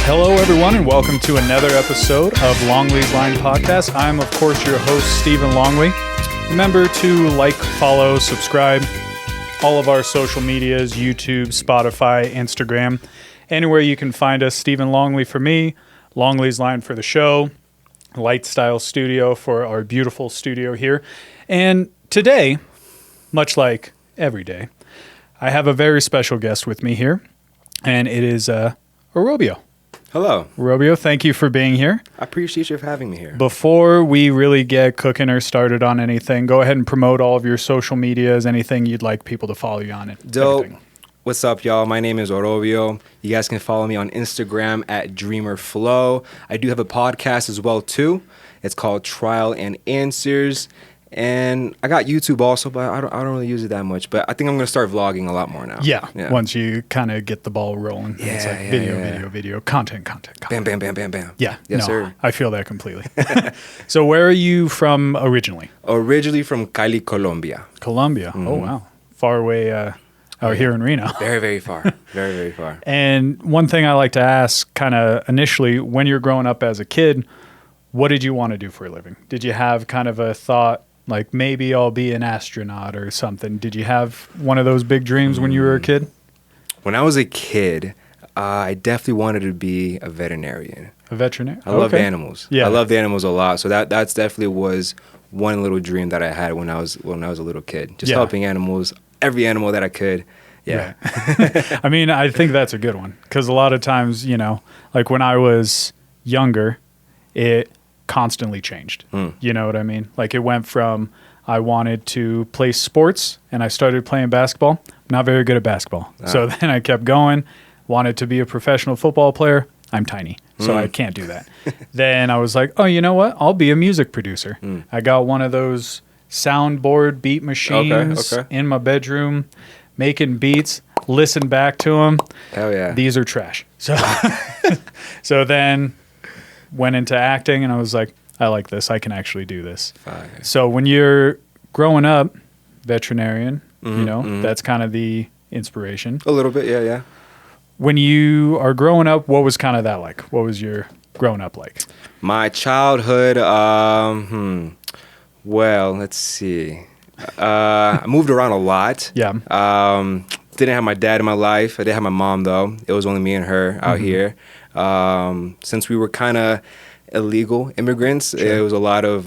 Hello, everyone, and welcome to another episode of Longley's Line Podcast. I'm, of course, your host, Stephen Longley. Remember to like, follow, subscribe, all of our social medias, YouTube, Spotify, Instagram, anywhere you can find us. Stephen Longley for me, Longley's Line for the show, Lightstyle Studio for our beautiful studio here. And today, much like every day, I have a very special guest with me here, and it is Orobio. Hello. Orobio, thank you for being here. I appreciate you for having me here. Before we really get cooking or started on anything, go ahead and promote all of your social medias, anything you'd like people to follow you on. It. Dope. Everything. What's up, y'all? My name is Orobio. You guys can follow me on Instagram at DreamerFlow. I do have a podcast as well, too. It's called Trial and Answers. And I got YouTube also, but I don't really use it that much. But I think I'm going to start vlogging a lot more now. Yeah. Once you kind of get the ball rolling. Yeah, it's like video, content. Bam, bam, bam, bam, bam. Yeah. Yes, sir. I feel that completely. So where are you from originally? Originally from Cali, Colombia. Colombia. Mm-hmm. Oh, wow. Far away out here in Reno. Very, very far. Very, very far. And one thing I like to ask kind of initially, when you're growing up as a kid, what did you want to do for a living? Did you have kind of a thought, like maybe I'll be an astronaut or something? Did you have one of those big dreams when you were a kid? When I was a kid, I definitely wanted to be a veterinarian. A veterinarian? I love animals. Yeah. I loved animals a lot. So that's definitely was one little dream that I had when I was a little kid. Just helping animals, every animal that I could. Yeah. Right. I mean, I think that's a good one because a lot of times, like when I was younger, it constantly changed. You know what I mean? Like it went from I wanted to play sports and I started playing basketball. I'm not very good at basketball. So then I kept going, wanted to be a professional football player. I'm tiny, so I can't do that. Then I was like, oh, you know what? I'll be a music producer. I got one of those soundboard beat machines in my bedroom, making beats, listen back to them. Hell yeah. These are trash. So then went into acting and I was like, I like this. I can actually do this. Fire. So when you're growing up, veterinarian, that's kind of the inspiration. A little bit, yeah. When you are growing up, what was kind of that like? What was your growing up like? My childhood, well, let's see. I moved around a lot. Yeah. Didn't have my dad in my life. I did have my mom, though. It was only me and her out here. Since we were kind of illegal immigrants, it was a lot of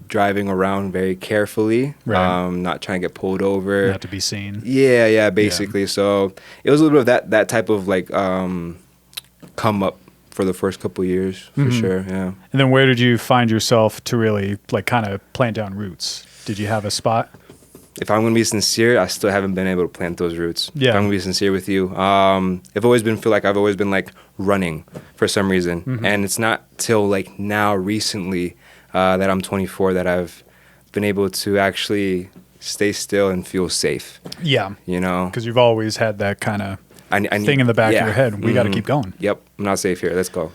driving around very carefully, not trying to get pulled over. Not to be seen. Yeah, basically. Yeah. So it was a little bit of that type of like come up for the first couple of years, for sure, yeah. And then where did you find yourself to really like kind of plant down roots? Did you have a spot? If I'm going to be sincere, I still haven't been able to plant those roots. Yeah. If I'm going to be sincere with you. I've always been like running for some reason. And it's not till like now recently that I'm 24 that I've been able to actually stay still and feel safe. Yeah. Because you've always had that kind of thing in the back of your head. We got to keep going. Yep. I'm not safe here. Let's go.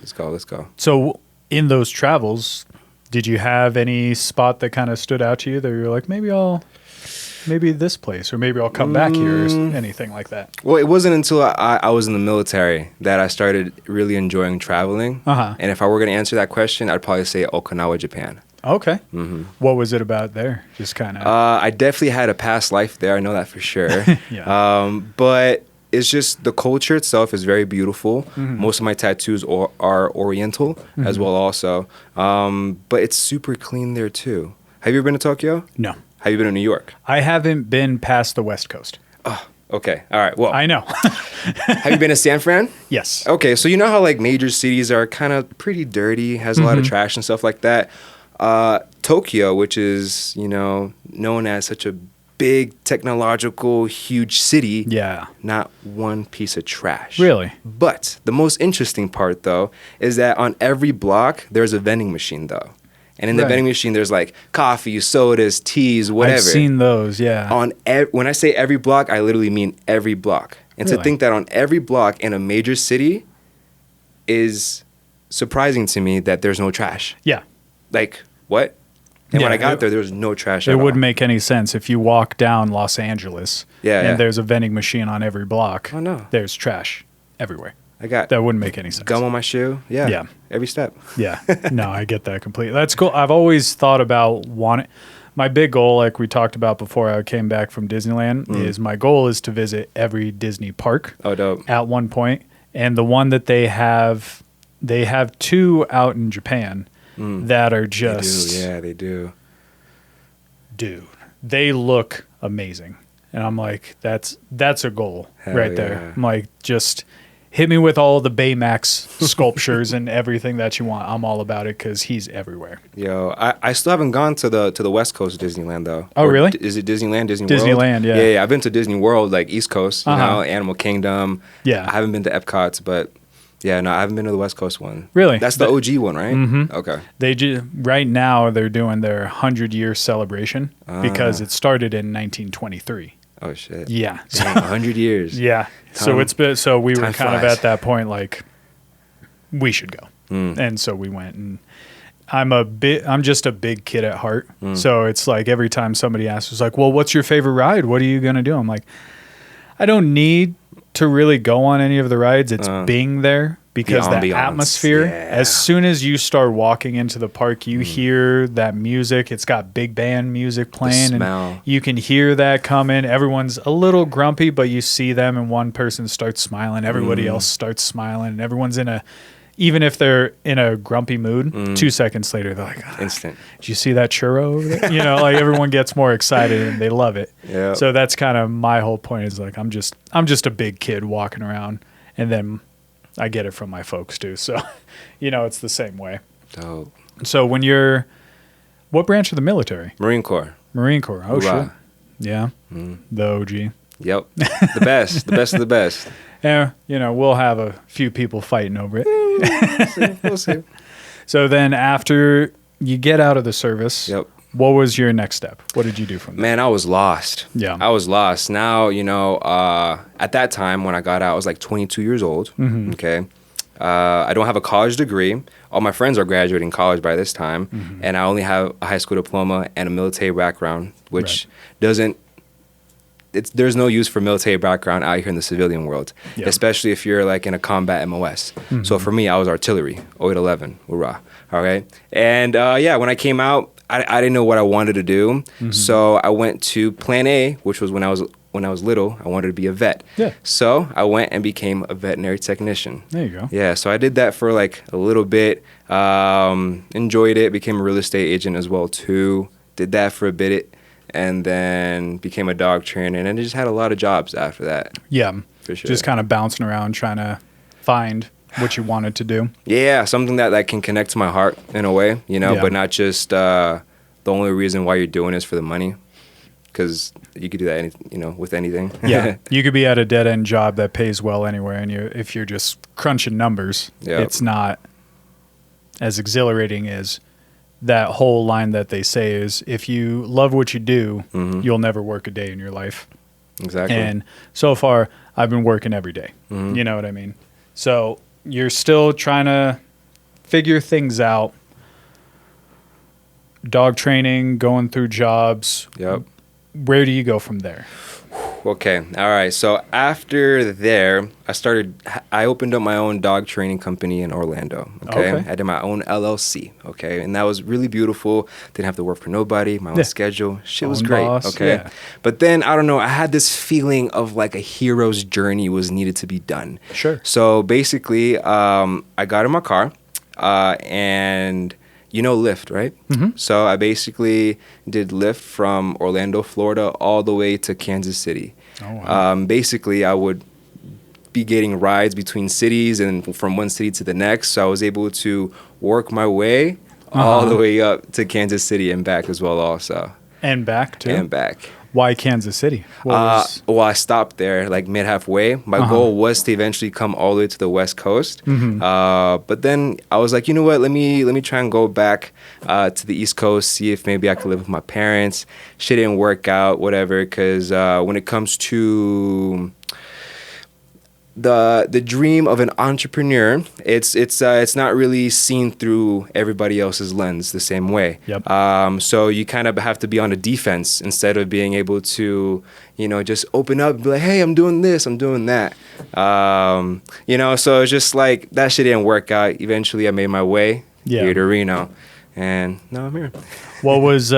So in those travels, did you have any spot that kind of stood out to you that you were like, maybe this place, or maybe I'll come back here, or anything like that? Well, it wasn't until I was in the military that I started really enjoying traveling. And if I were going to answer that question, I'd probably say Okinawa, Japan. Okay. What was it about there? Just kind of... I definitely had a past life there. I know that for sure. Yeah. But it's just the culture itself is very beautiful. Most of my tattoos are Oriental as well also. But it's super clean there too. Have you ever been to Tokyo? No. Have you been to New York? I haven't been past the West Coast. Oh, okay. All right. Well, I know. Have you been to San Fran? Yes. Okay. So you know how like major cities are kind of pretty dirty, has a lot of trash and stuff like that. Tokyo, which is, known as such a big technological, huge city. Yeah. Not one piece of trash. Really? But the most interesting part, though, is that on every block, there's a vending machine, though. And in the vending machine, there's like coffee, sodas, teas, whatever. I've seen those, yeah. When I say every block, I literally mean every block. And to think that on every block in a major city is surprising to me that there's no trash. Yeah. Like, what? And when I got there was no trash at all. It wouldn't make any sense if you walk down Los Angeles and there's a vending machine on every block. Oh, no. There's trash everywhere. I got That wouldn't make any sense. gum on my shoe. Yeah. Yeah. Every step. Yeah. No, I get that completely. That's cool. I've always thought about my big goal, like we talked about before I came back from Disneyland, is my goal is to visit every Disney park Oh, dope. at one point. And the one that they have 2 out in Japan that are just, They do. dude, they look amazing. And I'm like, that's a goal right there. yeah. I'm like, just hit me with all the Baymax sculptures and everything that you want. I'm all about it because he's everywhere. Yo, I still haven't gone to the West Coast Disneyland though. Oh, really? Is it Disneyland, Disney World? Disneyland, yeah. Yeah, I've been to Disney World, like East Coast, you know, Animal Kingdom. Yeah. I haven't been to Epcot's, but yeah, no, I haven't been to the West Coast one. Really? That's the OG one, right? Mm-hmm. Okay. Right now they're doing their 100-year celebration because it started in 1923. Oh shit. Yeah. Damn, 100 years. Yeah. So we were time kind of flies. at that point like we should go. And so we went, and I'm just a big kid at heart. So it's like every time somebody asks, it's like, "Well, what's your favorite ride? What are you going to do?" I'm like, I don't need to really go on any of the rides. It's being there because the ambiance, atmosphere, yeah. as soon as you start walking into the park, you hear that music. It's got big band music playing, smell. and you can hear that coming. Everyone's a little grumpy, but you see them and one person starts smiling. Everybody else starts smiling, and everyone's even if they're in a grumpy mood, 2 seconds later, they're like, Instant. did you see that churro over there? You know, like everyone gets more excited and they love it. Yeah. So that's kind of my whole point is like, I'm just a big kid walking around, and then I get it from my folks too. So, you know, it's the same way. Dope. So what branch of the military? Marine Corps. Marine Corps. Oh, Hoorah. shit. Yeah. The OG. Yep. The best. The best of the best. Yeah. You know, we'll have a few people fighting over it. We'll see. So then after you get out of the service, Yep. what was your next step? What did you do from there? Man, I was lost. Yeah. I was lost. Now, you know, at that time when I got out, I was like 22 years old. Okay. I don't have a college degree. All my friends are graduating college by this time. And I only have a high school diploma and a military background, which there's no use for military background out here in the civilian world, especially if you're like in a combat MOS. So for me, I was artillery, 0811, hoorah. All right. And when I came out, I didn't know what I wanted to do. So I went to Plan A, which was when I was little, I wanted to be a vet. Yeah. So I went and became a veterinary technician. There you go. Yeah, so I did that for like a little bit, enjoyed it, became a real estate agent as well too, did that for a bit, and then became a dog trainer, and then just had a lot of jobs after that. Yeah. For sure. Just kind of bouncing around trying to find what you wanted to do. Yeah, something that can connect to my heart in a way, you know, but not just the only reason why you're doing is for the money, because you could do that, with anything. Yeah. You could be at a dead-end job that pays well anywhere, and if you're just crunching numbers, it's not as exhilarating as that whole line that they say is, if you love what you do, you'll never work a day in your life. Exactly. And so far, I've been working every day. You know what I mean? So you're still trying to figure things out. Dog training, going through jobs. Yep. Where do you go from there? Okay. All right. So after there, I opened up my own dog training company in Orlando. Okay. I did my own LLC. Okay. And that was really beautiful. Didn't have to work for nobody, my own schedule. Shit was great. Boss, okay. yeah. But then, I don't know, I had this feeling of like a hero's journey was needed to be done. Sure. So basically, I got in my car and Lyft, right? So I basically did Lyft from Orlando, Florida, all the way to Kansas City. Oh, wow. Basically, I would be getting rides between cities and from one city to the next. So I was able to work my way all the way up to Kansas City and back as well also. And back, too? And back. Why Kansas City? Well, I stopped there like mid-halfway. My goal was to eventually come all the way to the West Coast. But then I was like, you know what? Let me try and go back to the East Coast, see if maybe I could live with my parents. Shit didn't work out, whatever, because when it comes to the dream of an entrepreneur, it's not really seen through everybody else's lens the same way. Yep. So you kind of have to be on the defense instead of being able to, just open up and be like, hey, I'm doing this, I'm doing that. So it's just like that shit didn't work out. Eventually I made my way here to Reno, and now I'm here. What was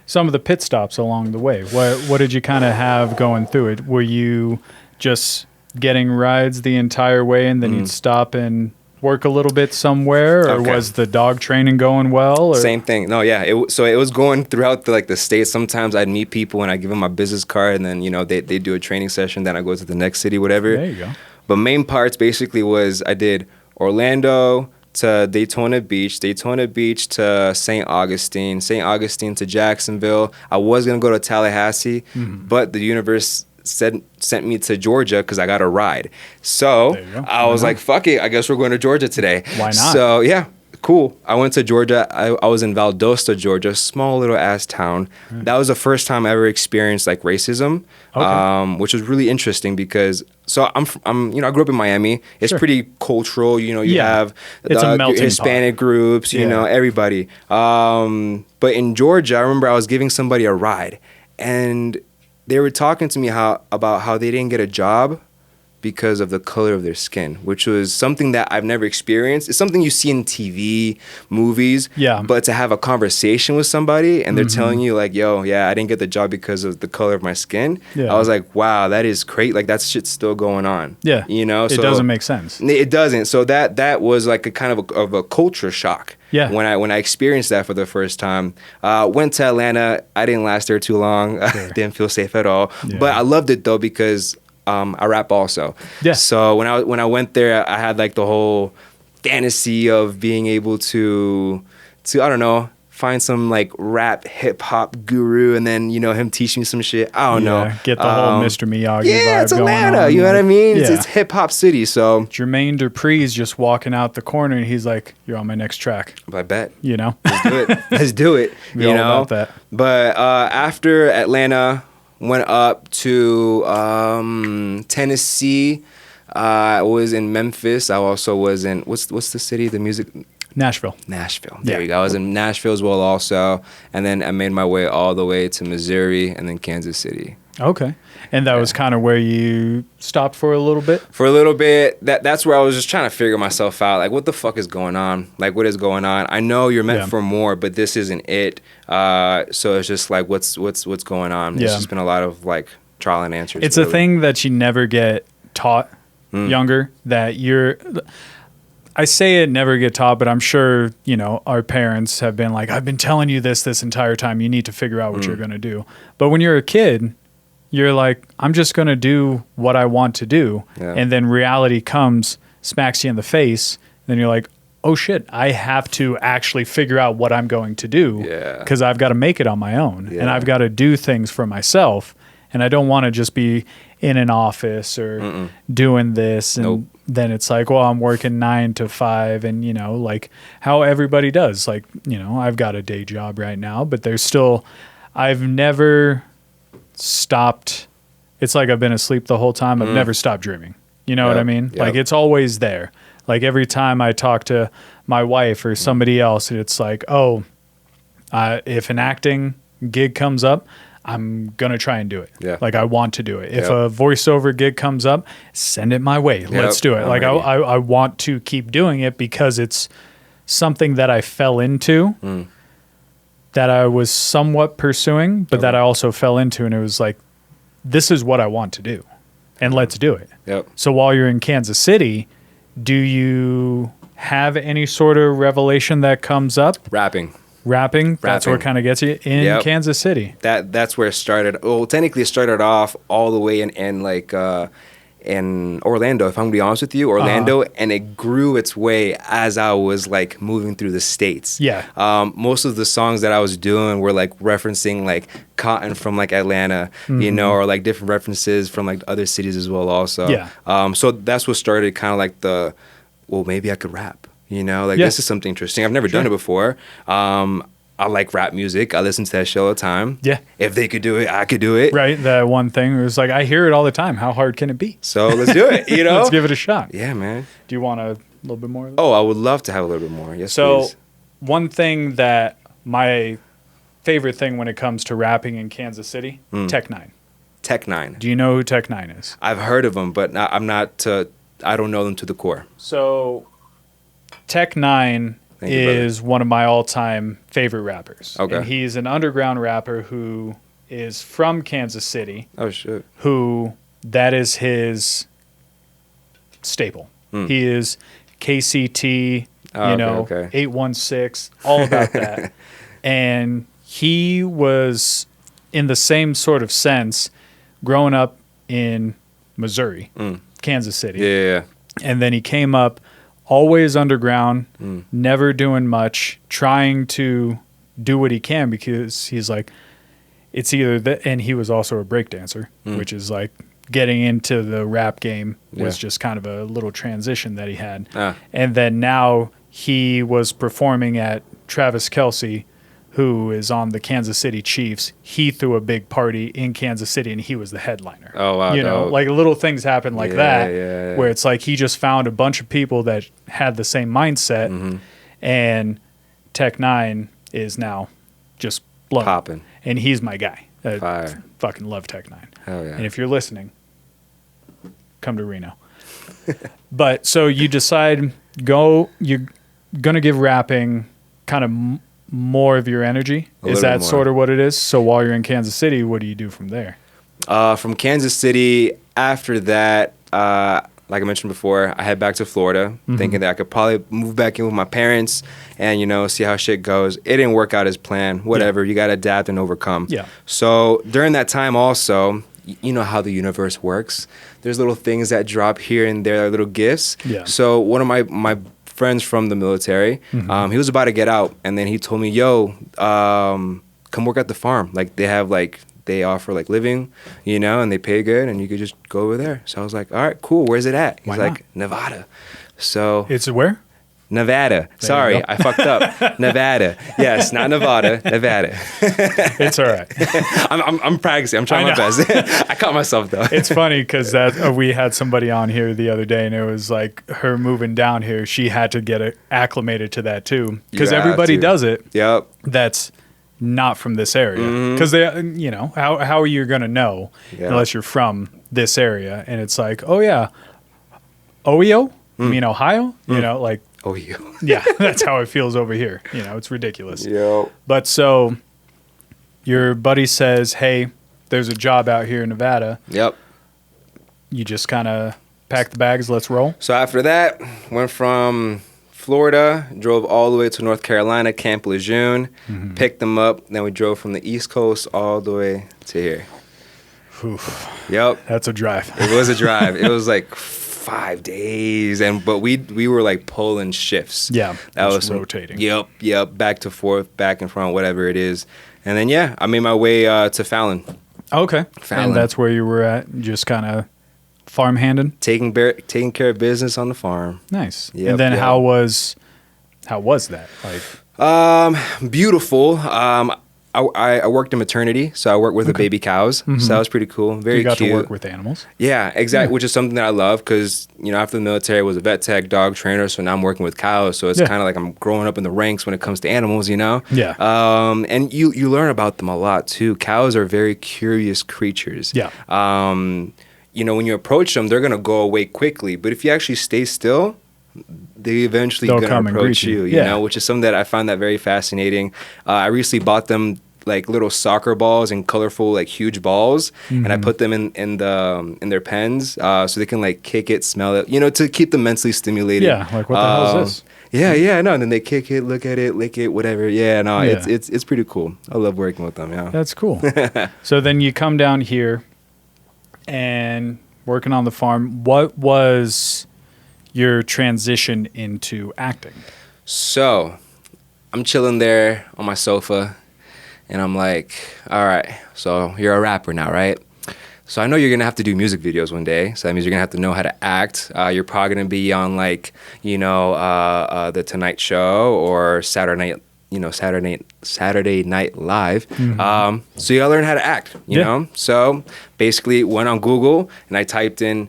some of the pit stops along the way? What did you kind of have going through it? Were you just getting rides the entire way and then you'd stop and work a little bit somewhere, or was the dog training going well? Or? Same thing. No, yeah. So it was going throughout the states. Sometimes I'd meet people and I give them my business card, and then they do a training session. Then I go to the next city, whatever. There you go. But main parts basically was I did Orlando to Daytona Beach to St. Augustine to Jacksonville. I was gonna go to Tallahassee, but the universe sent me to Georgia because I got a ride. So I was like, fuck it, I guess we're going to Georgia today. Why not? So yeah, cool. I went to Georgia. I was in Valdosta, Georgia, small little ass town. That was the first time I ever experienced like racism, which was really interesting because I grew up in Miami. It's pretty cultural. You have it's a melting Hispanic pot. Groups, everybody. But in Georgia, I remember I was giving somebody a ride, and they were talking to me about how they didn't get a job because of the color of their skin, which was something that I've never experienced. It's something you see in TV, movies. Yeah. But to have a conversation with somebody and they're telling you like, yo, yeah, I didn't get the job because of the color of my skin. Yeah. I was like, wow, that is great. Like that shit's still going on. Yeah. So it doesn't make sense. It doesn't. So that was like a kind of a culture shock. Yeah. When I experienced that for the first time. Went to Atlanta. I didn't last there too long. Sure. Didn't feel safe at all. Yeah. But I loved it though because I rap also. Yeah. So when I went there, I had like the whole fantasy of being able to I don't know, find some like rap hip hop guru, and then him teach me some shit. I don't know. Get the whole Mr. Miyagi yeah, vibe it's Atlanta. going on. You know what I mean? Yeah. It's hip hop city. So Jermaine Dupri's just walking out the corner, and he's like, "You're on my next track." I bet. Let's do it. Let's do it. Be all about that. But after Atlanta, went up to Tennessee. I was in Memphis. I also was in what's the city? The music. Nashville. There you go. I was in Nashville as well also. And then I made my way all the way to Missouri and then Kansas City. Okay. And that was kind of where you stopped for a little bit? For a little bit. That's where I was just trying to figure myself out. Like, what the fuck is going on? Like, what is going on? I know you're meant for more, but this isn't it. So it's just like, what's going on? It's just been a lot of like trial and answers. It's really a thing that you never get taught younger, that I say it never get taught, but I'm sure, our parents have been like, I've been telling you this entire time. You need to figure out what you're going to do. But when you're a kid, you're like, I'm just going to do what I want to do. Yeah. And then reality comes, smacks you in the face. Then you're like, oh shit, I have to actually figure out what I'm going to do. Because I've got to make it on my own. Yeah. And I've got to do things for myself. And I don't want to just be in an office or doing this. And then it's like, well, I'm working 9 to 5 and, like how everybody does. Like, I've got a day job right now, but there's still, I've never stopped. It's like I've been asleep the whole time. I've never stopped dreaming. You know what I mean? Yep. Like it's always there. Like every time I talk to my wife or somebody else, it's like, if an acting gig comes up, I'm going to try and do it. Yeah. Like I want to do it. If a voiceover gig comes up, send it my way. Let's do it. Like I want to keep doing it because it's something that I fell into that I was somewhat pursuing, but that I also fell into, and it was like, this is what I want to do and let's do it. Yep. So while you're in Kansas City, do you have any sort of revelation that comes up? Rapping, that's what kind of gets you in Kansas City. That's where it started. Well, technically it started off all the way in Orlando, if I'm gonna be honest with you, and it grew its way as I was like moving through the states. Yeah. Most of the songs that I was doing were like referencing like Cotton from like Atlanta, or like different references from like other cities as well also. Yeah. So that's what started kind of like maybe I could rap. This is something interesting. I've never done it before. I like rap music. I listen to that show all the time. Yeah. If they could do it, I could do it. Right. That one thing was like, I hear it all the time. How hard can it be? So let's do it, you know? Let's give it a shot. Yeah, man. Do you want a little bit more of that? Oh, I would love to have a little bit more. Yes, So please. one thing that my favorite thing when it comes to rapping in Kansas City, Tech Nine. Tech Nine. Do you know who Tech Nine is? I've heard of them, but I don't know them to the core. So Tech Nine Thank you, brother. is one of my all-time favorite rappers. Okay. And he's an underground rapper who is from Kansas City, Oh, shit. who that is his staple. He is KCT, Oh, you okay, know, okay. 816, all about that. And he was in the same sort of sense growing up in Missouri, Kansas City. Yeah. And then he came up always underground, never doing much, trying to do what he can because he's like, it's either that, and he was also a breakdancer, which is like getting into the rap game was Yeah. just kind of a little transition that he had. Ah. And then now he was performing at Travis Kelce, who is on the Kansas City Chiefs. He threw a big party in Kansas City and he was the headliner. Oh, wow, You know, dope. like little things happen like Yeah, that yeah. where it's like he just found a bunch of people that had the same mindset Mm-hmm. and Tech Nine is now just blowing. Popping. And he's my guy. I Fire. fucking love Tech Nine. Hell yeah. And if you're listening, come to Reno. But so you decide you're going to give rapping kind of more of your energy. A Is little that bit more. sort of what it is? So while you're in Kansas City, what do you do from there? From Kansas City, after that, like I mentioned before, I head back to Florida, thinking that I could probably move back in with my parents and, you know, see how shit goes. It didn't work out as planned. Whatever. You got to adapt and overcome. Yeah. So during that time also, you know how the universe works. There's little things that drop here and there, little gifts. Yeah. So one of my friends from the military, he was about to get out, and then he told me, yo, come work at the farm. Like, they offer like living, you know, and they pay good, and you could just go over there. So I was like, all right, cool. Where's it at? He's Why like, not? Nevada. So It's where? Nevada. you Sorry, go. I fucked up. Nevada. Yes, not Nevada. Nevada. It's all right. I'm practicing. I'm trying I my best. I caught myself though. It's funny because we had somebody on here the other day, and it was like her moving down here. She had to get acclimated to that too, because You have everybody to. does it. Yep. That's not from this area, because they, you know, how are you gonna know Yeah. unless you're from this area? And it's like, oh yeah, OEO, you mean Ohio? You know, like Oh, you. yeah, that's how it feels over here. You know, it's ridiculous. Yep. But so your buddy says, hey, there's a job out here in Nevada. Yep. You just kind of pack the bags, let's roll. So after that, went from Florida, drove all the way to North Carolina, Camp Lejeune, picked them up. Then we drove from the East Coast all the way to here. Oof, Yep. that's a drive. It was a drive. It was like 5 days, but we were like pulling shifts. Yeah, that just was some- rotating. Yep, back to forth, back and front, whatever it is. And then yeah, I made my way to Fallon, Okay. Fallon. And that's where you were at, just kind of farmhanding. taking care of business on the farm. Nice. Yep, And then yep. how was that? Like, Beautiful. I worked in maternity, so I worked with the baby cows. So that was pretty cool. Very you got cute. to work with animals. Yeah, exactly. Which is something that I love because, you know, after the military I was a vet tech, dog trainer, so now I'm working with cows. So it's Yeah. kind of like I'm growing up in the ranks when it comes to animals, you know? Yeah. And you learn about them a lot too. Cows are very curious creatures. Yeah. You know, when you approach them, they're going to go away quickly. But if you actually stay still, they eventually They'll going come to and approach greet you. you, Yeah. know, which is something that I find that very fascinating. I recently bought them like little soccer balls and colorful like huge balls, and I put them in their pens so they can like kick it, smell it, you know, to keep them mentally stimulated. Yeah, like what the hell is this? Yeah, no, and then they kick it, look at it, lick it, whatever. Yeah, no, Yeah. it's pretty cool. I love working with them. Yeah. That's cool. So then you come down here and working on the farm. What was your transition into acting? So I'm chilling there on my sofa, and I'm like, all right, so you're a rapper now, right? So I know you're gonna have to do music videos one day. So that means you're gonna have to know how to act. You're probably gonna be on like, you know, the Tonight Show or Saturday Night, Saturday Night Live. Mm-hmm. So you gotta learn how to act, you Yeah. know. So basically, went on Google and I typed in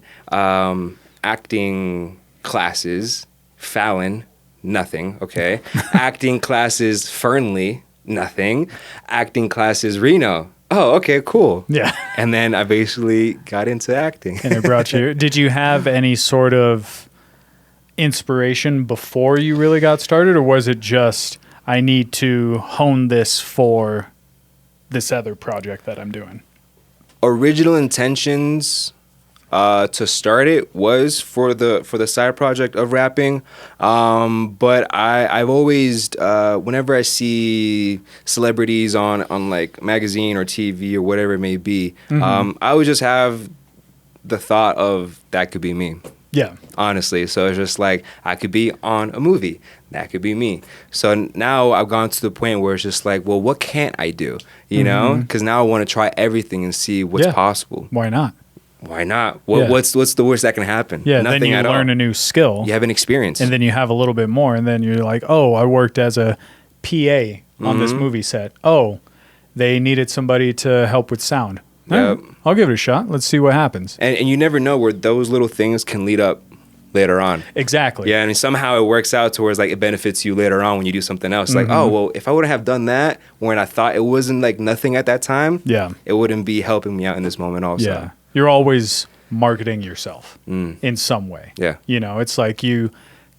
acting classes, Fallon, nothing. Okay, acting classes, Fernley, nothing. Acting classes, Reno. Oh, okay, cool. Yeah. And then I basically got into acting. And it brought you. Did you have any sort of inspiration before you really got started, or was it just I need to hone this for this other project that I'm doing? Original intentions to start it was for the side project of rapping, but I've always whenever I see celebrities on like magazine or TV or whatever it may be, I would just have the thought of that could be me. Yeah. Honestly, so it's just like I could be on a movie. That could be me. So now I've gone to the point where it's just like, well, what can't I do? You know, because now I want to try everything and see what's possible. Why not? Why not? What's the worst that can happen? Yeah. Nothing then you at learn all. a new skill. You have an experience, And then you have a little bit more, and then you're like, oh, I worked as a PA on this movie set. Oh, they needed somebody to help with sound. Yep. I'll give it a shot. Let's see what happens. and you never know where those little things can lead up later on. Exactly. Yeah, and somehow it works out towards like it benefits you later on when you do something else. Like, oh well, if I wouldn't have done that when I thought it wasn't like nothing at that time, Yeah. it wouldn't be helping me out in this moment also. Yeah. You're always marketing yourself in some way. Yeah. You know, it's like you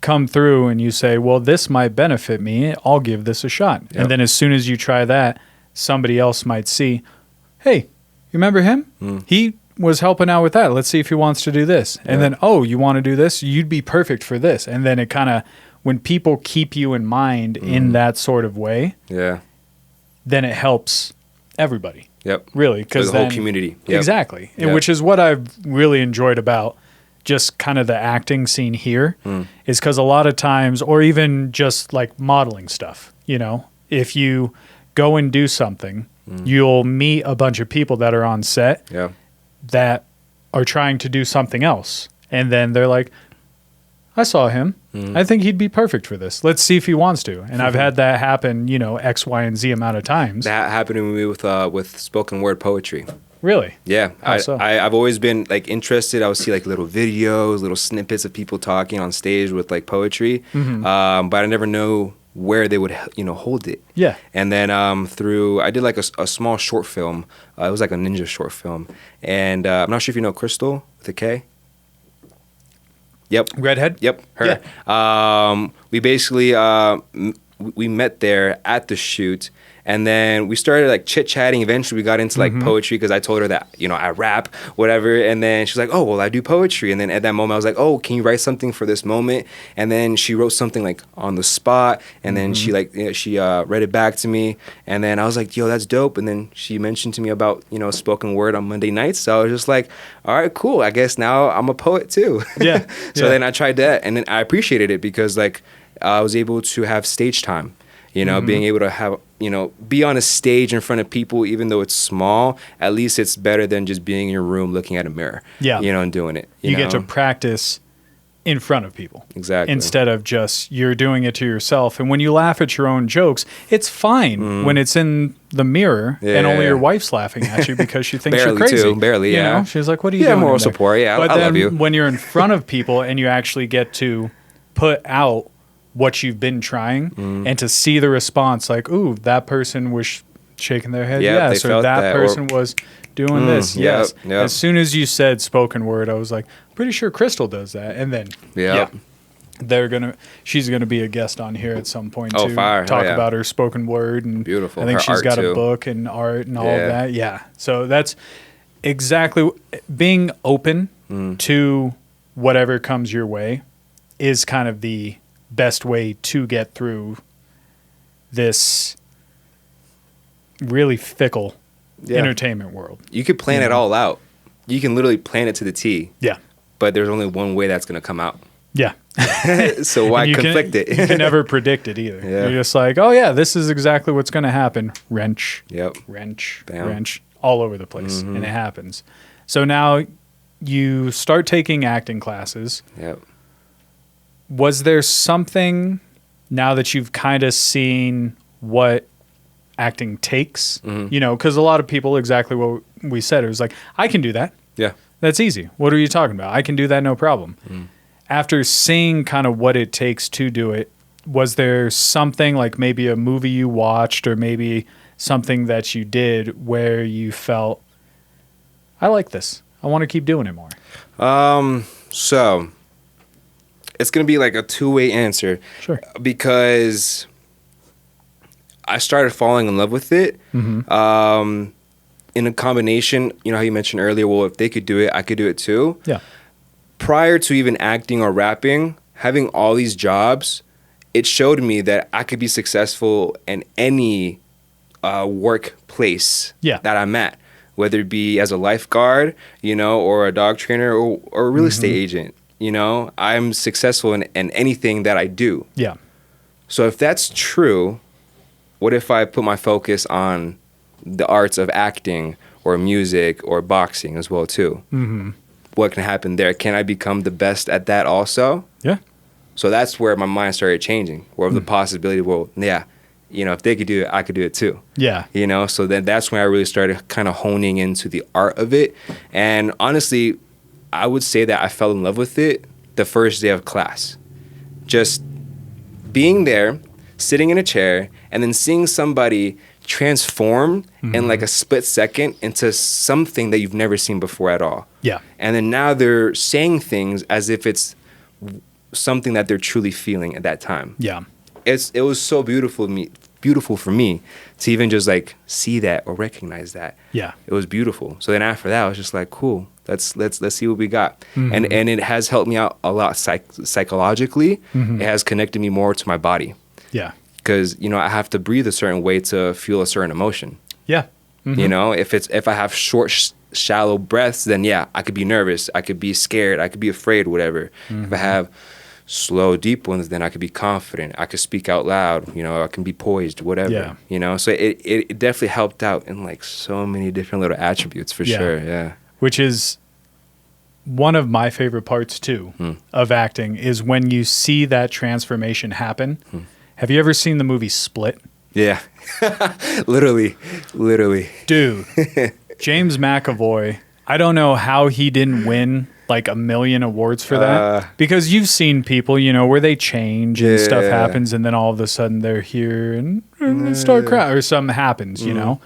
come through and you say, well, this might benefit me. I'll give this a shot. Yep. And then as soon as you try that, somebody else might see, hey, you remember him? He was helping out with that. Let's see if he wants to do this. And then, oh, you want to do this? You'd be perfect for this. And then it kind of, when people keep you in mind in that sort of way, Yeah. then it helps everybody. Yep. Really, For because the whole community. Yep. Exactly, Yep. which is what I've really enjoyed about just kind of the acting scene here, is because a lot of times, or even just like modeling stuff, you know, if you go and do something, you'll meet a bunch of people that are on set Yeah. that are trying to do something else, and then they're like, I saw him. I think he'd be perfect for this. Let's see if he wants to. And I've had that happen, you know, X, Y, and Z amount of times. That happened to me with spoken word poetry. Really? Yeah, How so? I've always been like interested. I would see like little videos, little snippets of people talking on stage with like poetry, but I never know where they would hold it. Yeah. And then I did like a small short film. It was like a ninja short film, and I'm not sure if you know Crystal with a K. Yep. Redhead? Yep, her. We basically we met there at the shoot, and then we started like chit chatting. Eventually, we got into like poetry because I told her that I rap, whatever. And then she's like, "Oh, well, I do poetry." And then at that moment, I was like, "Oh, can you write something for this moment?" And then she wrote something like on the spot, and then she read it back to me, and then I was like, "Yo, that's dope." And then she mentioned to me about spoken word on Monday nights. So I was just like, "All right, cool. I guess now I'm a poet too." Yeah. So then I tried that, and then I appreciated it because like I was able to have stage time. Being able to have, be on a stage in front of people, even though it's small, at least it's better than just being in your room looking at a mirror, Yeah. And doing it. You get to practice in front of people. Exactly. Instead of just you're doing it to yourself. And when you laugh at your own jokes, it's fine when it's in the mirror and only your wife's laughing at you because she thinks you're crazy. Barely, you yeah. know? She's like, what are you doing? Yeah, moral in there? support. Yeah, But I then love you. when you're in front of people and you actually get to put out what you've been trying and to see the response, like, ooh, that person was shaking their head, Yep, yes, they or felt that that, person was doing this, yep, yes. yep. As soon as you said spoken word, I was like, pretty sure Crystal does that. And then, Yep. she's gonna be a guest on here at some point Oh, too. fire. Talk Hell yeah. about her spoken word and Beautiful. I think Her she's art, got a too. book and art and all of Yeah. that. Yeah. So that's exactly being open to whatever comes your way is kind of the best way to get through this really fickle entertainment world. You could plan it all out. You can literally plan it to the T, Yeah. but there's only one way that's going to come out. Yeah. So why And conflict it? You can never predict it either. Yeah. You're just like, oh yeah, this is exactly what's going to happen. Wrench, Yep. wrench, Bam. wrench, all over the place, and it happens. So now you start taking acting classes. Yep. Was there something now that you've kind of seen what acting takes, you know, because a lot of people, exactly what we said, it was like, I can do that. Yeah. That's easy. What are you talking about? I can do that, no problem. After seeing kind of what it takes to do it, was there something like maybe a movie you watched or maybe something that you did where you felt, I like this, I want to keep doing it more? So it's going to be like a two-way answer. Sure. Because I started falling in love with it. In a combination, you know how you mentioned earlier, well, if they could do it, I could do it too. Yeah. Prior to even acting or rapping, having all these jobs, it showed me that I could be successful in any workplace that I'm at, whether it be as a lifeguard, you know, or a dog trainer or a real estate agent. You know, I'm successful in anything that I do. Yeah. So if that's true, what if I put my focus on the arts of acting or music or boxing as well too? What can happen there? Can I become the best at that also? Yeah. So that's where my mind started changing, where the possibility, well, yeah, you know, if they could do it, I could do it too. Yeah. You know, so then that's when I really started kind of honing into the art of it. And honestly, I would say that I fell in love with it the first day of class. Just being there, sitting in a chair, and then seeing somebody transform in like a split second into something that you've never seen before at all. Yeah. And then now they're saying things as if it's something that they're truly feeling at that time. Yeah. It was so beautiful for me to even just like see that or recognize that. Yeah. It was beautiful. So then after that, I was just like, cool. Let's see what we got. And it has helped me out a lot psychologically. It has connected me more to my body. Yeah. Because, you know, I have to breathe a certain way to feel a certain emotion. Yeah. You know, if I have short, shallow breaths, then yeah, I could be nervous. I could be scared. I could be afraid, whatever. If I have slow, deep ones, then I could be confident. I could speak out loud. You know, I can be poised, whatever. Yeah. You know, so it definitely helped out in like so many different little attributes for sure. Yeah. Which is one of my favorite parts too of acting is when you see that transformation happen. Have you ever seen the movie Split? Yeah. Literally. Dude, James McAvoy, I don't know how he didn't win like 1 million awards for that. Because you've seen people, you know, where they change and stuff happens and then all of a sudden they're here and they start crying or something happens, you know.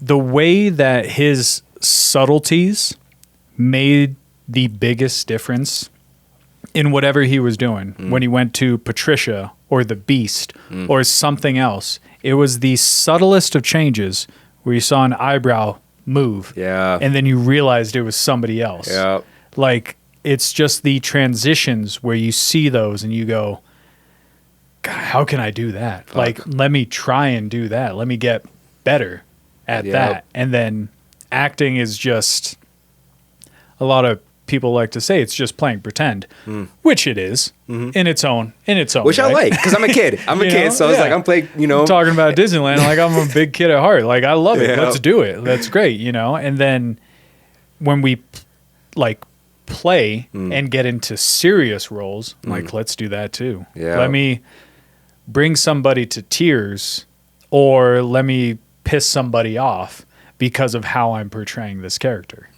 The way that his subtleties made the biggest difference in whatever he was doing when he went to Patricia or the Beast or something else. It was the subtlest of changes where you saw an eyebrow move and then you realized it was somebody else. Like, it's just the transitions where you see those and you go, God, how can I do that? Like, let me try and do that. Let me get better at that. And then acting is just, a lot of people like to say it's just playing pretend, which it is in its own which way. I like, because I'm a kid. I'm a kid, so it's like I'm playing, you know. Talking about Disneyland, like I'm a big kid at heart. Like, I love it. Let's do it. That's great, you know. And then when we like play and get into serious roles, like, let's do that too. Let me bring somebody to tears, or let me piss somebody off because of how I'm portraying this character.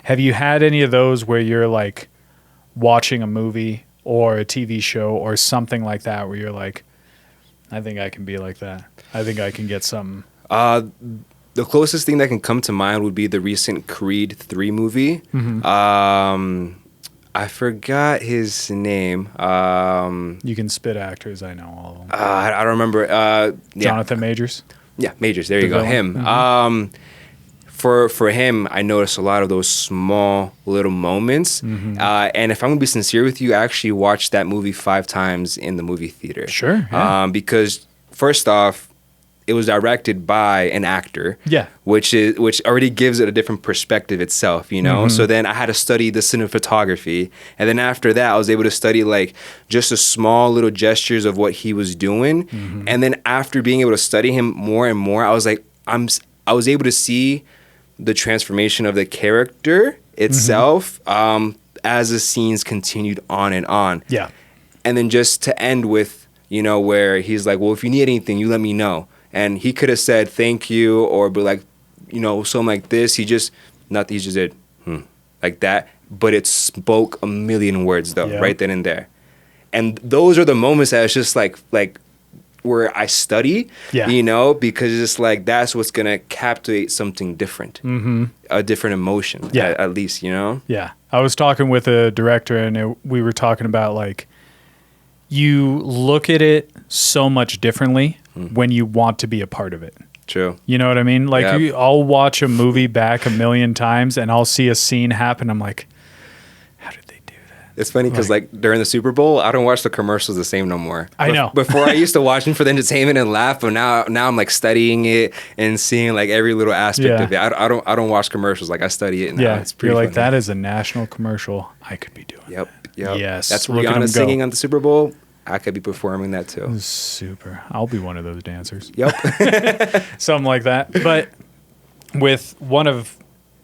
Have you had any of those where you're like watching a movie or a TV show or something like that where you're like, I think I can be like that. I think I can get something. The closest thing that can come to mind would be the recent Creed 3 movie. I forgot his name. You can spit actors. I know all of them. I don't remember. Jonathan Majors. Yeah, Majors. There you go. Him. For him, I noticed a lot of those small little moments. And if I'm going to be sincere with you, I actually watched that movie 5 times in the movie theater. Sure. Yeah. Because first off, it was directed by an actor. Which already gives it a different perspective itself, you know? So then I had to study the cinematography. And then after that, I was able to study like just the small little gestures of what he was doing. And then after being able to study him more and more, I was like, I was able to see the transformation of the character itself as the scenes continued on and on. And then just to end with you know, where he's like, well, if you need anything, you let me know. And he could have said thank you or be like, you know, something like this. He just did like that. But it spoke a million words though, right then and there. And those are the moments that it's just like where I study, you know, because it's like that's what's gonna captivate something different, a different emotion, at least, you know. Yeah, I was talking with a director, and we were talking about like you look at it so much differently when you want to be a part of it. True. You know what I mean? Like I'll watch a movie back a million times, and I'll see a scene happen. I'm like, how did they do that? It's funny because like during the Super Bowl, I don't watch the commercials the same no more. I know. Before I used to watch them for the entertainment and laugh, but now I'm like studying it and seeing like every little aspect of it. I don't watch commercials, like I study it now. Yeah, it's pretty you're like, funny. that is a national commercial. I could be doing. Yep. Yes. That's Look at 'em Rihanna go. singing on the Super Bowl. I could be performing that too. Super. I'll be one of those dancers. Yep. Something like that. But with one of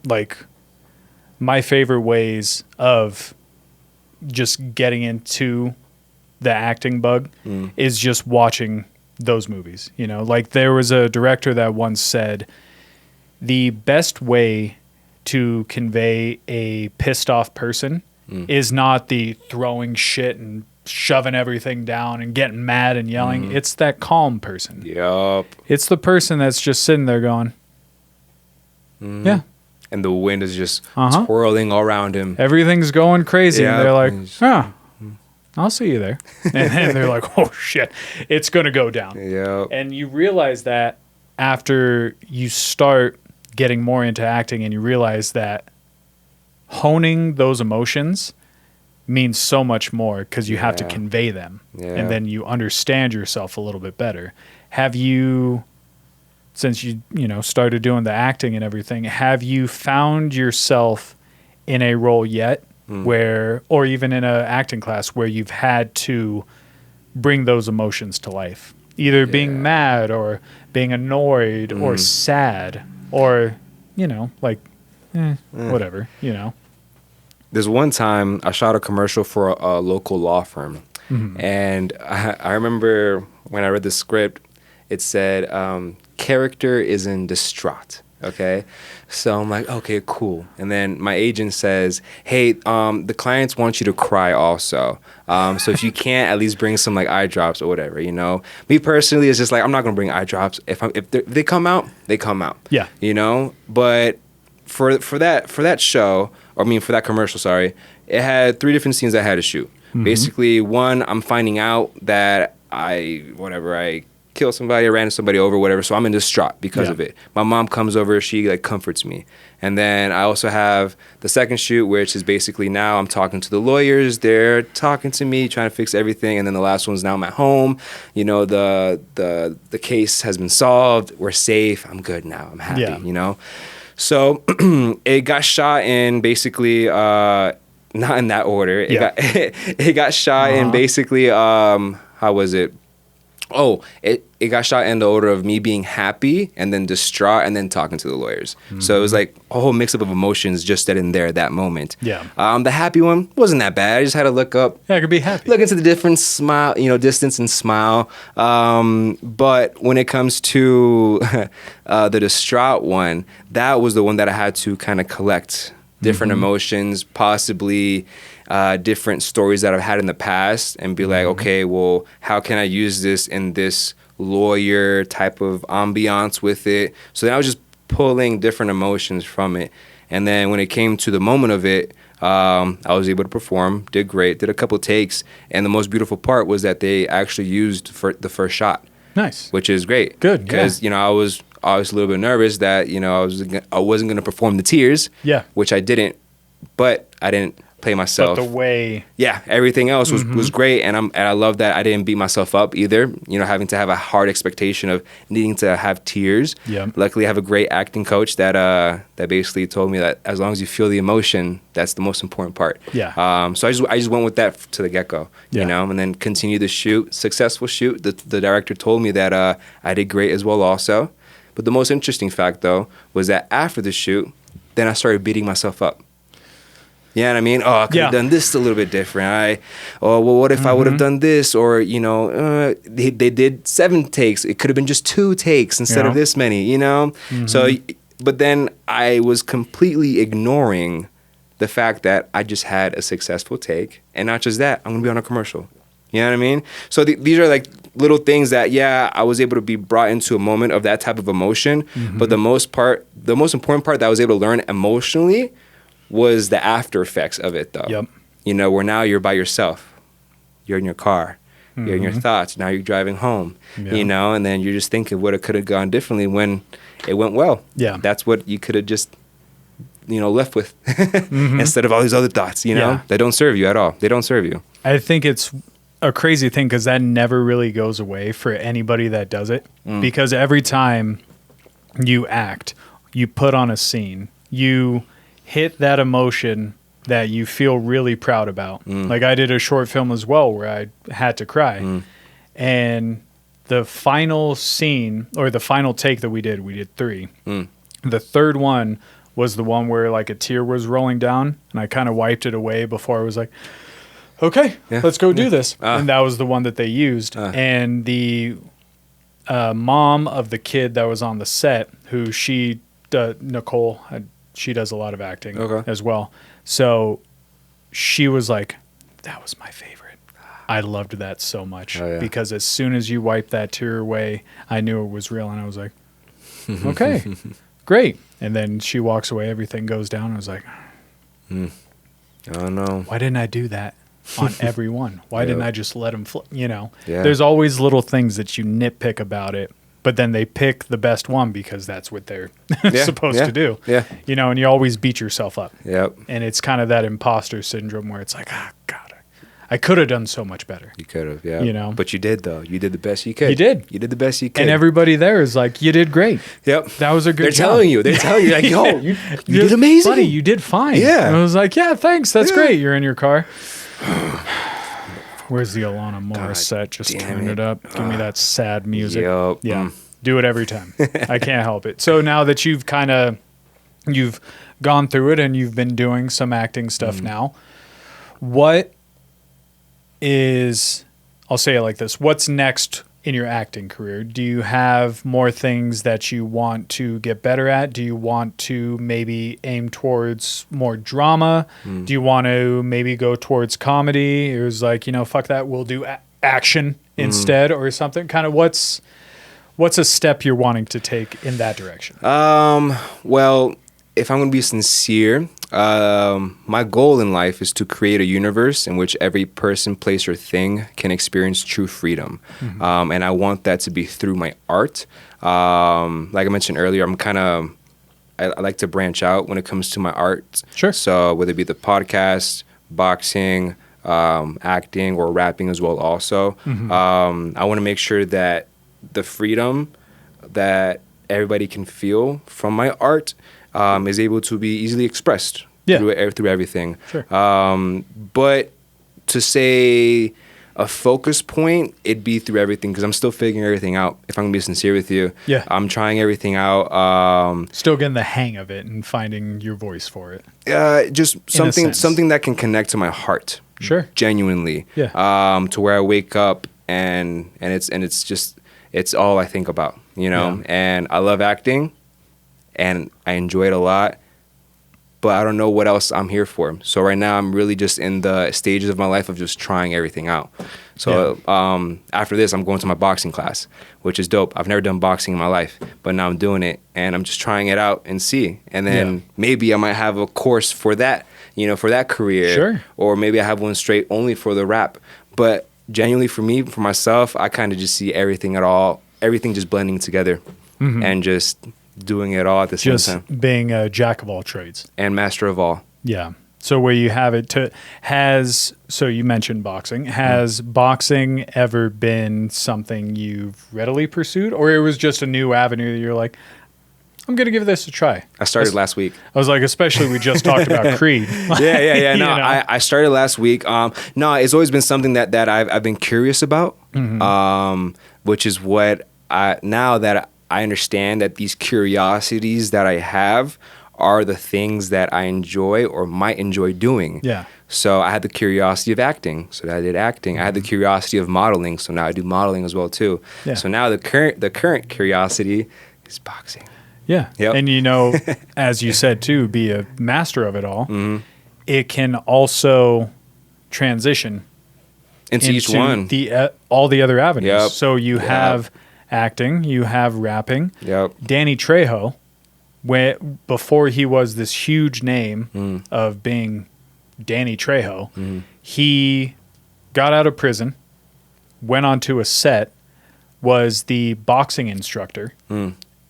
like my favorite ways of just getting into the acting bug is just watching those movies. You know, like there was a director that once said the best way to convey a pissed off person is not the throwing shit and shoving everything down and getting mad and yelling. It's that calm person. Yep. It's the person that's just sitting there going, yeah. And the wind is just swirling all around him. Everything's going crazy. Yeah. And they're like, I'll see you there. And then they're like, oh, shit, it's going to go down. Yep. And you realize that after you start getting more into acting and you realize that honing those emotions means so much more because you have to convey them. And then you understand yourself a little bit better. Have you, since you started doing the acting and everything, have you found yourself in a role yet where, or even in an acting class where you've had to bring those emotions to life? Either being mad or being annoyed or sad or, whatever, There's one time I shot a commercial for a local law firm. And I remember when I read the script, it said, character is in distraught. Okay. So I'm like, okay, cool. And then my agent says, hey, the clients want you to cry also. So if you can't, at least bring some like eye drops or whatever, Me personally, it's just like, I'm not going to bring eye drops. If they come out, they come out. Yeah. But for that show, for that commercial, sorry, it had 3 different scenes I had to shoot. Basically, one, I'm finding out that I killed somebody, I ran somebody over, whatever, so I'm in distraught because of it. My mom comes over, she like comforts me. And then I also have the second shoot, which is basically now I'm talking to the lawyers, they're talking to me, trying to fix everything, and then the last one's now I'm at home, the case has been solved, we're safe, I'm good now, I'm happy, So it got shot in basically not in that order. It got shot in basically how was it? Oh, it got shot in the order of me being happy and then distraught and then talking to the lawyers. So it was like a whole mix up of emotions just in there at that moment. Yeah. The happy one wasn't that bad. I just had to look up. Yeah, I could be happy. Look into the different smile, distance and smile. But when it comes to the distraught one, that was the one that I had to kind of collect different emotions, possibly different stories that I've had in the past and be like, okay, well, how can I use this in this lawyer type of ambiance with it? So then I was just pulling different emotions from it. And then when it came to the moment of it, I was able to perform, did great, did a couple takes. And the most beautiful part was that they actually used for the first shot. Nice. Which is great. Good. Because, I was a little bit nervous that, I wasn't going to perform the tears. Yeah. Which I didn't. But I didn't play myself. But the way. Yeah, everything else was great, and I love that I didn't beat myself up either. Having to have a hard expectation of needing to have tears. Yeah. Luckily, I have a great acting coach that basically told me that as long as you feel the emotion, that's the most important part. Yeah. So I just went with that to the get-go. Yeah. And then continued the shoot, successful shoot. The director told me that I did great as well also. But the most interesting fact though was that after the shoot, then I started beating myself up. You know what I mean? Oh, I could have done this a little bit different. What if I would have done this? Or, they did 7 takes. It could have been just 2 takes instead of this many, So, but then I was completely ignoring the fact that I just had a successful take. And not just that, I'm going to be on a commercial. You know what I mean? So these are like little things that, I was able to be brought into a moment of that type of emotion. But the most important part that I was able to learn emotionally was the after effects of it, though. Yep. Where now you're by yourself. You're in your car. You're in your thoughts. Now you're driving home, and then you're just thinking what it could have gone differently when it went well. Yeah. That's what you could have just, left with instead of all these other thoughts, that don't serve you at all. They don't serve you. I think it's a crazy thing because that never really goes away for anybody that does it. Because every time you act, you put on a scene, you hit that emotion that you feel really proud about. Like I did a short film as well where I had to cry. And the final scene or the final take that we did 3. The third one was the one where like a tear was rolling down and I kind of wiped it away before I was like, okay, let's go do this. And that was the one that they used. And the mom of the kid that was on the set, who Nicole, she does a lot of acting as well. So she was like, that was my favorite. I loved that so much because as soon as you wiped that tear away, I knew it was real. And I was like, okay, great. And then she walks away, everything goes down. I was like, I don't know. Why didn't I do that on every one? Why didn't I just let them There's always little things that you nitpick about it. But then they pick the best one because that's what they're supposed to do. Yeah. And you always beat yourself up. Yep. And it's kind of that imposter syndrome where it's like, God, I could have done so much better. You could have, yeah. But you did, though. You did the best you could. You did. You did the best you could. And everybody there is like, you did great. Yep. That was a good job. They're telling you, like, yo, you did amazing. Buddy, you did fine. Yeah. And I was like, yeah, thanks. That's great. You're in your car. Where's the Alana Morissette? Just turn it up. Give me that sad music. Yep. Yeah. Do it every time. I can't help it. So now that you've gone through it and you've been doing some acting stuff now, what is, I'll say it like this, what's next in your acting career? Do you have more things that you want to get better at? Do you want to maybe aim towards more drama? Do you want to maybe go towards comedy? It was like, fuck that, we'll do action instead or something. Kind of what's a step you're wanting to take in that direction? Well, if I'm going to be sincere, my goal in life is to create a universe in which every person, place, or thing can experience true freedom. And I want that to be through my art. Like I mentioned earlier, I like to branch out when it comes to my art. Sure. So whether it be the podcast, boxing, acting, or rapping as well also. I want to make sure that the freedom that everybody can feel from my art is able to be easily expressed through everything. Sure. But to say a focus point, it'd be through everything because I'm still figuring everything out. If I'm going to be sincere with you, I'm trying everything out. Still getting the hang of it and finding your voice for it. Just something that can connect to my heart. Sure. Genuinely. Yeah. To where I wake up and it's all I think about, and I love acting and I enjoy it a lot, but I don't know what else I'm here for. So right now I'm really just in the stages of my life of just trying everything out. So after this, I'm going to my boxing class, which is dope. I've never done boxing in my life, but now I'm doing it and I'm just trying it out and see. And then maybe I might have a course for that, for that career. Sure. Or maybe I have one straight only for the rap. But genuinely for me, for myself, I kind of just see everything just blending together and just doing it all at the same time. Just being a jack of all trades. And master of all. Yeah. So where you have it so you mentioned boxing. Has boxing ever been something you've readily pursued, or it was just a new avenue that you're like, I'm going to give this a try? I started last week. I was like, especially we just talked about Creed. Yeah. No, I started last week. No, it's always been something that I've been curious about, which is what now that I understand that these curiosities that I have are the things that I enjoy or might enjoy doing. Yeah. So I had the curiosity of acting, so I did acting. I had the curiosity of modeling, so now I do modeling as well too. Yeah. So now the current curiosity is boxing. Yeah. Yep. And as you said too, be a master of it all. Mm-hmm. It can also transition Into each one. All the other avenues. Yep. So you Yep. have acting, you have rapping. Yep. Danny Trejo, before he was this huge name of being Danny Trejo, he got out of prison, went onto a set, was the boxing instructor,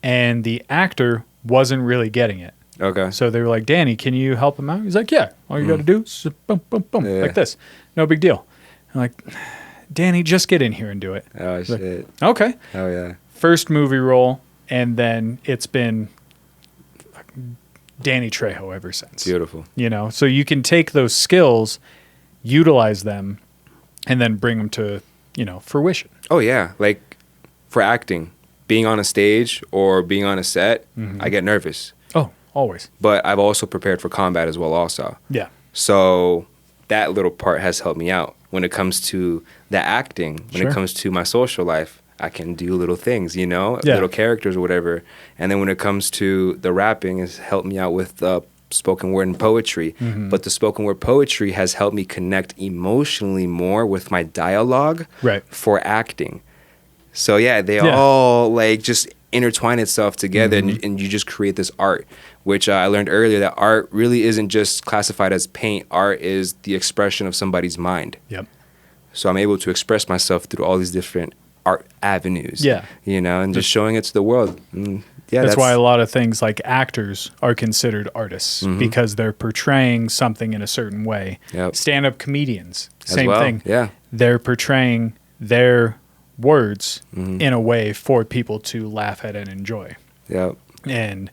and the actor wasn't really getting it. Okay. So they were like, Danny, can you help him out? He's like, yeah, all you got to do is boom, boom, boom, Yeah. like this. No big deal. I'm like, Danny, just get in here and do it. Oh, He's like, shit. okay. Oh, yeah. First movie role, and then it's been Danny Trejo ever since. Beautiful. So you can take those skills, utilize them, and then bring them to, fruition. Oh, yeah. Like, for acting, being on a stage or being on a set, I get nervous. Oh, always. But I've also prepared for combat as well also. Yeah. So that little part has helped me out. When it comes to the acting, when Sure. it comes to my social life, I can do little things, Yeah. little characters or whatever. And then when it comes to the rapping, it's helped me out with spoken word and poetry. But the spoken word poetry has helped me connect emotionally more with my dialogue Right. for acting. So yeah, they all like just intertwine itself together, and you just create this art, which I learned earlier that art really isn't just classified as paint. Art is the expression of somebody's mind. Yep. So I'm able to express myself through all these different art avenues. Yeah. And just showing it to the world. That's why a lot of things like actors are considered artists because they're portraying something in a certain way. Yep. Stand-up comedians, As same well, thing. yeah. They're portraying their words in a way for people to laugh at and enjoy. Yep. And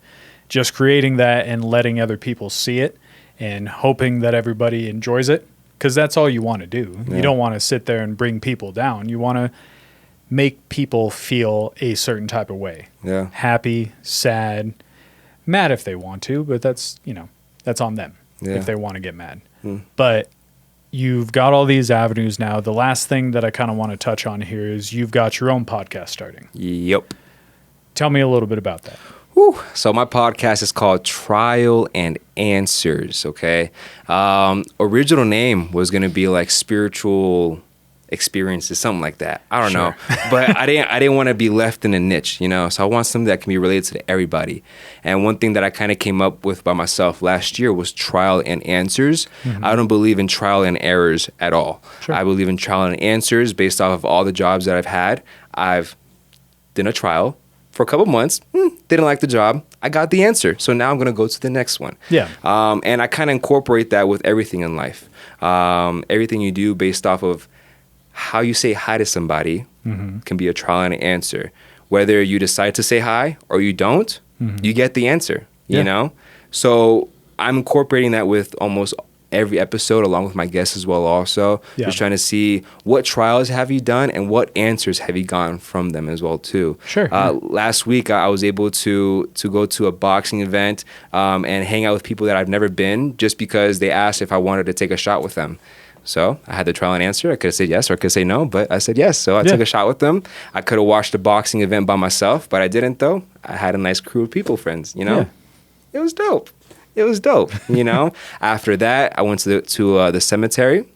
just creating that and letting other people see it and hoping that everybody enjoys it, because that's all you want to do. Yeah. You don't want to sit there and bring people down. You want to make people feel a certain type of way. Yeah. Happy, sad, mad if they want to, but that's on them Yeah. if they want to get mad. But you've got all these avenues now. The last thing that I kind of want to touch on here is you've got your own podcast starting. Yep. Tell me a little bit about that. Whew. So my podcast is called Trial and Answers. Okay. Original name was going to be like spiritual experiences, something like that. I don't know, but I didn't want to be left in a niche, So I want something that can be related to everybody. And one thing that I kind of came up with by myself last year was trial and answers. I don't believe in trial and errors at all. Sure. I believe in trial and answers based off of all the jobs that I've had. I've done a trial for a couple months, didn't like the job. I got the answer. So now I'm going to go to the next one. Yeah. And I kind of incorporate that with everything in life. Everything you do based off of how you say hi to somebody can be a trial and answer. Whether you decide to say hi or you don't, you get the answer, you know? So I'm incorporating that with almost every episode along with my guests as well also. Yeah. Just trying to see what trials have you done and what answers have you gotten from them as well too. Sure. Last week I was able to go to a boxing event and hang out with people that I've never been just because they asked if I wanted to take a shot with them. So I had the trial and answer. I could have said yes or I could say no, but I said yes. So I took a shot with them. I could have watched the boxing event by myself, but I didn't though. I had a nice crew of people, friends, Yeah. It was dope. It was dope, After that, I went to the cemetery,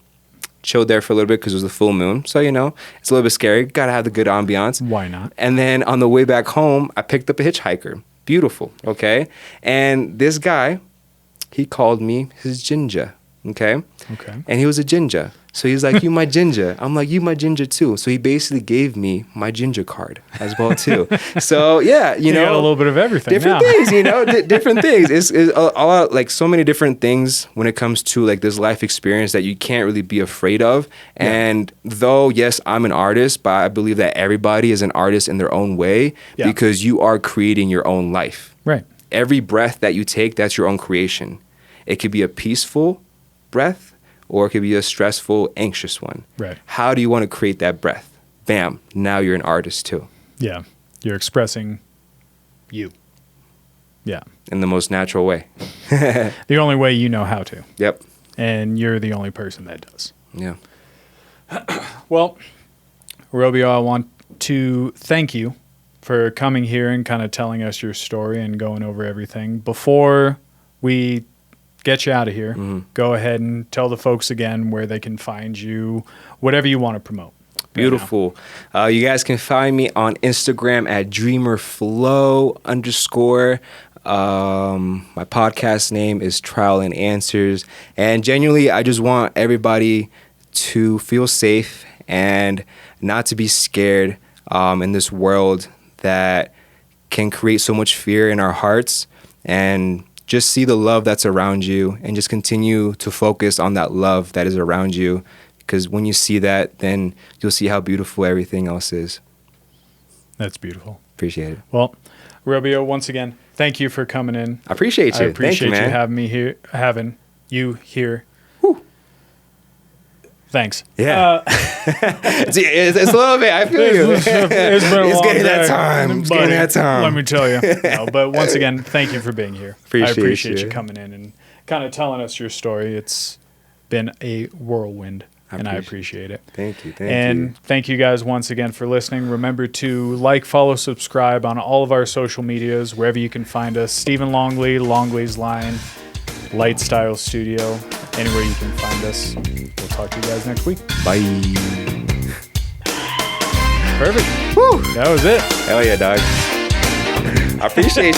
chilled there for a little bit because it was a full moon. So, it's a little bit scary. Got to have the good ambiance. Why not? And then on the way back home, I picked up a hitchhiker. Beautiful, okay? And this guy, he called me his ginger, okay? Okay. And he was a ginger. So he's like, you my ginger. I'm like, you my ginger too. So he basically gave me my ginger card as well too. So yeah, You got a little bit of everything. different now. things, different things. It's a lot, like so many different things when it comes to like this life experience that you can't really be afraid of. And though, yes, I'm an artist, but I believe that everybody is an artist in their own way because you are creating your own life. Right. Every breath that you take, that's your own creation. It could be a peaceful breath or it could be a stressful, anxious one. Right. How do you want to create that breath? Bam. Now you're an artist too. Yeah. You're expressing you. Yeah. in the most natural way. The only way you know how to. Yep. And you're the only person that does. Yeah. Well, Orobio, I want to thank you for coming here and kind of telling us your story and going over everything. Before we get you out of here, go ahead and tell the folks again where they can find you, whatever you want to promote. Beautiful. You guys can find me on Instagram at dreamerflow_. My podcast name is Trial and Answers. And genuinely, I just want everybody to feel safe and not to be scared in this world that can create so much fear in our hearts. And just see the love that's around you and just continue to focus on that love that is around you. Because when you see that, then you'll see how beautiful everything else is. That's beautiful. Appreciate it. Well, Orobio, once again, thank you for coming in. I appreciate you. I appreciate Thank you, man. having you here. Whew. Thanks. Yeah. it's a little bit. I feel you. It's been a It's long getting day, that time. It's buddy, getting that time. Let me tell you. No, but once again, thank you for being here. I appreciate you you coming in and kind of telling us your story. It's been a whirlwind, and I appreciate it. Thank you. Thank you guys once again for listening. Remember to like, follow, subscribe on all of our social medias, wherever you can find us. Stephen Longley, Longley's Line, Lightstyle Studio, anywhere you can find us. We'll talk to you guys next week. Bye. Perfect. Woo. That was it. Hell yeah, dog. I appreciate